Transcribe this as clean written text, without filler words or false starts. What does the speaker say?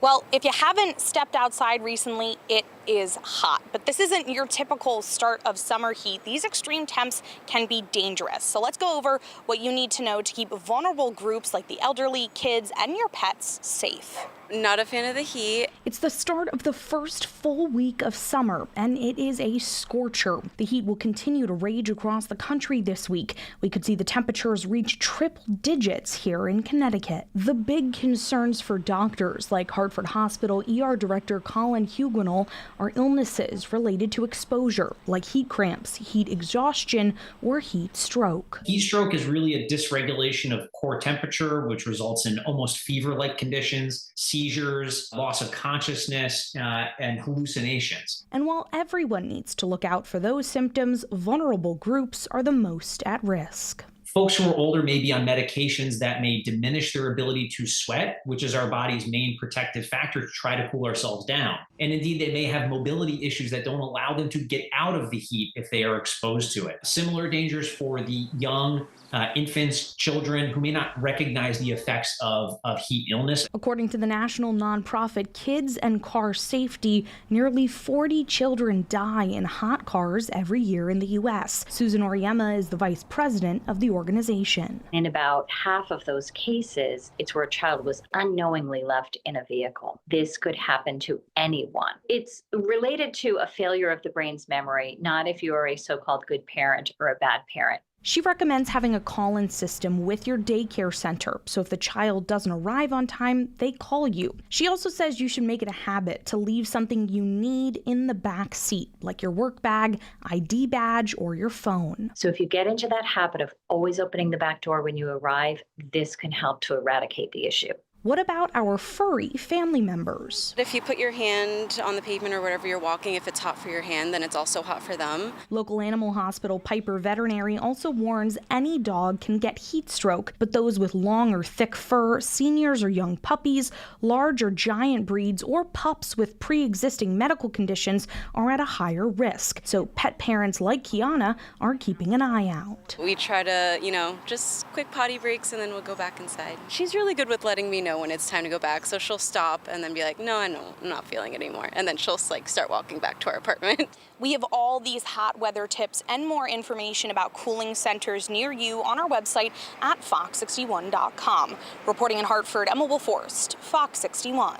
Well, if you haven't stepped outside recently, it is hot. But this isn't your typical start of summer heat. These extreme temps can be dangerous. So let's go over what you need to know to keep vulnerable groups like the elderly, kids, and your pets safe. Not a fan of the heat. It's the start of the first full week of summer, and it is a scorcher. The heat will continue to rage across the country this week. We could see the temperatures reach triple digits here in Connecticut. The big concerns for doctors like Hartford Hospital ER Director Colin Huguenot are illnesses related to exposure, like heat cramps, heat exhaustion, or heat stroke. Heat stroke is really a dysregulation of core temperature, which results in almost fever-like conditions, seizures, loss of consciousness, and hallucinations. And while everyone needs to look out for those symptoms, vulnerable groups are the most at risk. Folks who are older may be on medications that may diminish their ability to sweat, which is our body's main protective factor to try to cool ourselves down. And indeed, they may have mobility issues that don't allow them to get out of the heat if they are exposed to it. Similar dangers for the young, infants, children who may not recognize the effects of heat illness. According to the national nonprofit Kids and Car Safety, nearly 40 children die in hot cars every year in the U.S. Susan Oriema is the vice president of the organization. In about half of those cases, it's where a child was unknowingly left in a vehicle. This could happen to anyone. It's related to a failure of the brain's memory, not if you are a so-called good parent or a bad parent. She recommends having a call-in system with your daycare center, so if the child doesn't arrive on time, they call you. She also says you should make it a habit to leave something you need in the back seat, like your work bag, ID badge, or your phone. So if you get into that habit of always opening the back door when you arrive, this can help to eradicate the issue. What about our furry family members? If you put your hand on the pavement or whatever you're walking, if it's hot for your hand, then it's also hot for them. Local animal hospital Piper Veterinary also warns any dog can get heat stroke, but those with long or thick fur, seniors or young puppies, large or giant breeds, or pups with pre-existing medical conditions are at a higher risk. So pet parents like Kiana are keeping an eye out. We try to, just quick potty breaks and then we'll go back inside. She's really good with letting me know when it's time to go back, so she'll stop and then be like, no, I'm not feeling it anymore, and then she'll start walking back to our apartment. We have all these hot weather tips and more information about cooling centers near you on our website at fox61.com. Reporting in Hartford, Emma Forrest, Fox 61.